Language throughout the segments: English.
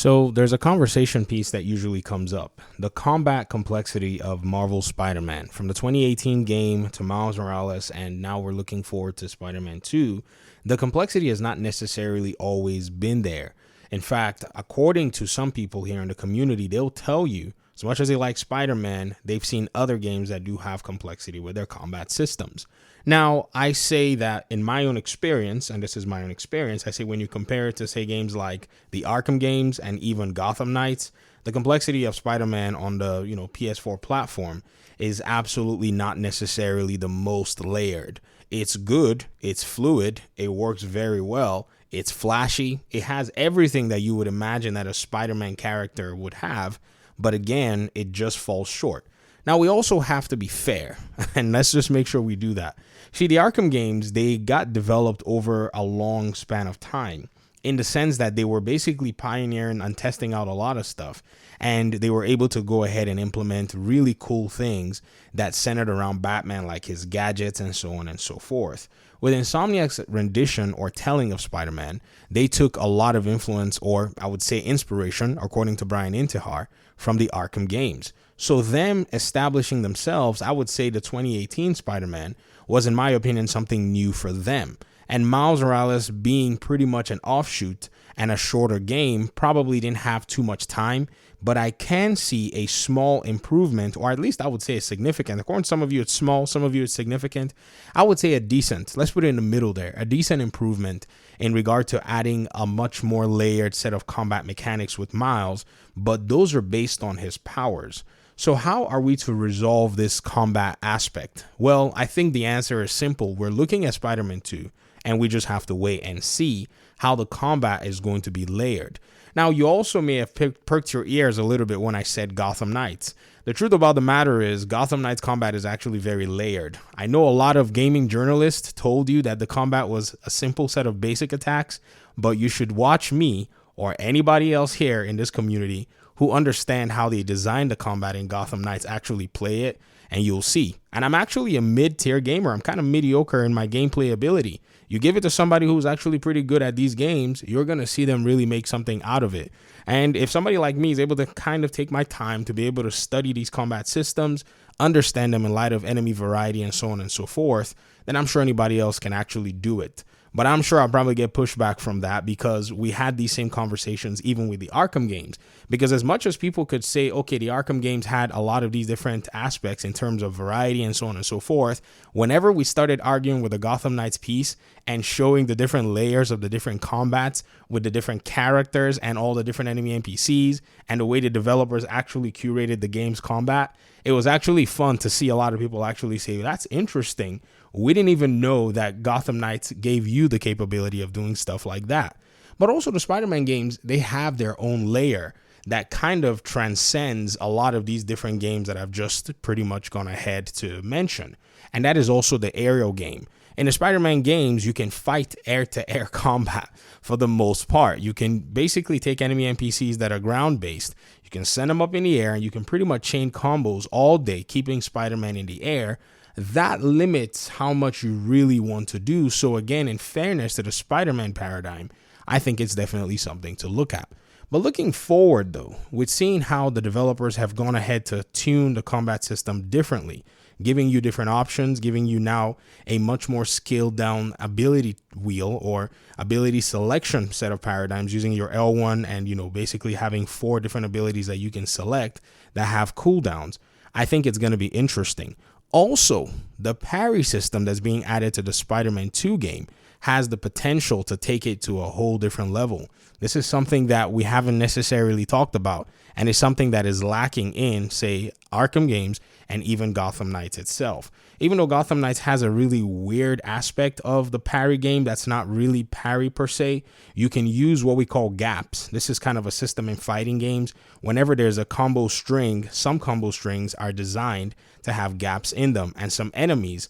So there's a conversation piece that usually comes up. The combat complexity of Marvel's Spider-Man. From the 2018 game to Miles Morales, and now we're looking forward to Spider-Man 2, the complexity has not necessarily always been there. In fact, according to some people here in the community, they'll tell you, as much as they like Spider-Man, they've seen other games that do have complexity with their combat systems. Now, I say that in my own experience, and this is my own experience, I say when you compare it to, say, games like the Arkham games and even Gotham Knights, the complexity of Spider-Man on the, PS4 platform is absolutely not necessarily the most layered. It's good, it's fluid, it works very well, it's flashy, it has everything that you would imagine that a Spider-Man character would have, but again, it just falls short. Now, we also have to be fair, and let's just make sure we do that. See, the Arkham games, they got developed over a long span of time in the sense that they were basically pioneering and testing out a lot of stuff, and they were able to go ahead and implement really cool things that centered around Batman, like his gadgets and so on and so forth. With Insomniac's rendition or telling of Spider-Man, they took a lot of influence, or I would say inspiration, according to Brian Intihar, from the Arkham games. So them establishing themselves, I would say the 2018 Spider-Man was, in my opinion, something new for them. And Miles Morales being pretty much an offshoot and a shorter game probably didn't have too much time, but I can see a small improvement, or at least I would say a significant. According to some of you, it's small, some of you, it's significant. I would say a decent, let's put it in the middle there, a decent improvement in regard to adding a much more layered set of combat mechanics with Miles, but those are based on his powers. So how are we to resolve this combat aspect? Well, I think the answer is simple. We're looking at Spider-Man 2, and we just have to wait and see how the combat is going to be layered. Now, you also may have perked your ears a little bit when I said Gotham Knights. The truth about the matter is Gotham Knights combat is actually very layered. I know a lot of gaming journalists told you that the combat was a simple set of basic attacks, but you should watch me or anybody else here in this community who understand how they designed the combat in Gotham Knights actually play it, and you'll see. And I'm actually a mid-tier gamer. I'm kind of mediocre in my gameplay ability. You give it to somebody who's actually pretty good at these games, you're going to see them really make something out of it. And if somebody like me is able to kind of take my time to be able to study these combat systems, understand them in light of enemy variety and so on and so forth, then I'm sure anybody else can actually do it. But I'm sure I'll probably get pushback from that because we had these same conversations even with the Arkham games. Because as much as people could say, okay, the Arkham games had a lot of these different aspects in terms of variety and so on and so forth, whenever we started arguing with the Gotham Knights piece and showing the different layers of the different combats with the different characters and all the different enemy NPCs and the way the developers actually curated the game's combat, it was actually fun to see a lot of people actually say, that's interesting. We didn't even know that Gotham Knights gave you the capability of doing stuff like that. But also the Spider-Man games, they have their own layer that kind of transcends a lot of these different games that I've just pretty much gone ahead to mention. And that is also the aerial game. In the Spider-Man games, you can fight air-to-air combat for the most part. You can basically take enemy NPCs that are ground-based. You can send them up in the air, and you can pretty much chain combos all day, keeping Spider-Man in the air. That limits how much you really want to do. So again, in fairness to the Spider-Man paradigm, I think it's definitely something to look at. But looking forward, though, with seeing how the developers have gone ahead to tune the combat system differently, giving you different options, giving you now a much more scaled down ability wheel or ability selection set of paradigms using your L1 and, basically having 4 different abilities that you can select that have cooldowns, I think it's going to be interesting. Also, the parry system that's being added to the Spider-Man 2 game has the potential to take it to a whole different level. This is something that we haven't necessarily talked about, and is something that is lacking in, say, Arkham games and even Gotham Knights itself. Even though Gotham Knights has a really weird aspect of the parry game that's not really parry per se, you can use what we call gaps. This is kind of a system in fighting games. Whenever there's a combo string, some combo strings are designed to have gaps in them, and some enemies,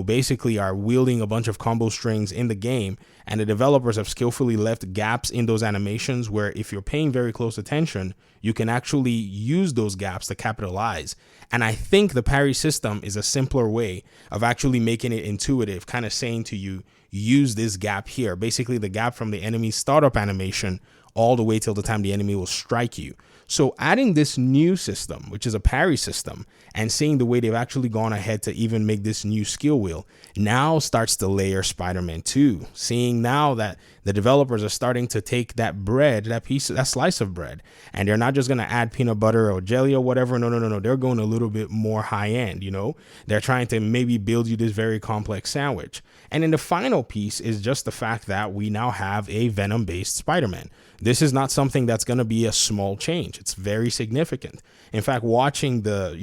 basically are wielding a bunch of combo strings in the game, and the developers have skillfully left gaps in those animations where if you're paying very close attention, you can actually use those gaps to capitalize. And I think the parry system is a simpler way of actually making it intuitive, kind of saying to you, use this gap here, basically the gap from the enemy's startup animation all the way till the time the enemy will strike you. So adding this new system, which is a parry system, and seeing the way they've actually gone ahead to even make this new skill wheel now starts to layer Spider-Man 2. Seeing now that the developers are starting to take that bread, that slice of bread, and they're not just going to add peanut butter or jelly or whatever. No. They're going a little bit more high end, you know. They're trying to maybe build you this very complex sandwich. And then the final piece is just the fact that we now have a Venom based Spider-Man. This is not something that's going to be a small change. It's very significant. In fact, watching the,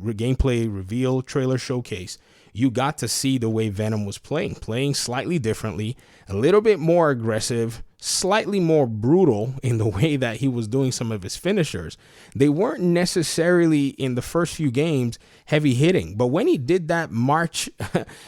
gameplay reveal trailer showcase, you got to see the way Venom was playing slightly differently, a little bit more aggressive, slightly more brutal in the way that he was doing some of his finishers. They weren't necessarily in the first few games heavy hitting, but when he did that march,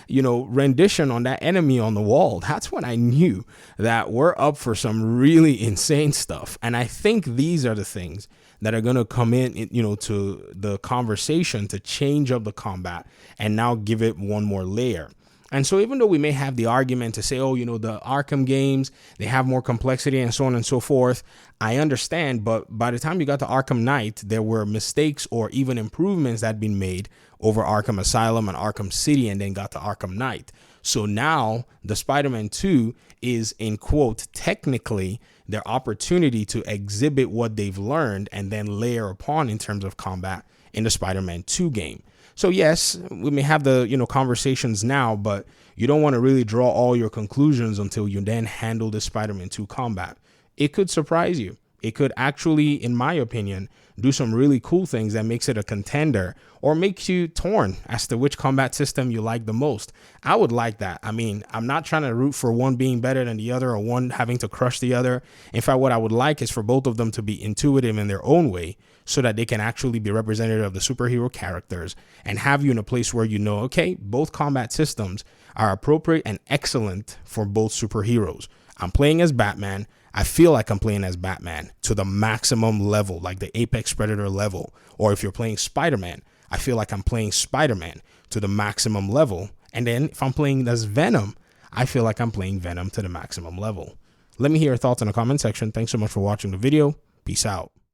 rendition on that enemy on the wall, that's when I knew that we're up for some really insane stuff. And I think these are the things that are going to come in, to the conversation to change up the combat and now give it one more layer. And so even though we may have the argument to say, the Arkham games, they have more complexity and so on and so forth, I understand. But by the time you got to Arkham Knight, there were mistakes or even improvements that had been made over Arkham Asylum and Arkham City, and then got to Arkham Knight. So now the Spider-Man 2 is, in quote, technically their opportunity to exhibit what they've learned and then layer upon in terms of combat in the Spider-Man 2 game. So yes, we may have the, conversations now, but you don't want to really draw all your conclusions until you then handle the Spider-Man 2 combat. It could surprise you. It could actually, in my opinion, do some really cool things that makes it a contender or makes you torn as to which combat system you like the most. I would like that. I mean, I'm not trying to root for one being better than the other or one having to crush the other. In fact, what I would like is for both of them to be intuitive in their own way so that they can actually be representative of the superhero characters and have you in a place where okay, both combat systems are appropriate and excellent for both superheroes. I'm playing as Batman. I feel like I'm playing as Batman to the maximum level, like the Apex Predator level. Or if you're playing Spider-Man, I feel like I'm playing Spider-Man to the maximum level. And then if I'm playing as Venom, I feel like I'm playing Venom to the maximum level. Let me hear your thoughts in the comment section. Thanks so much for watching the video. Peace out.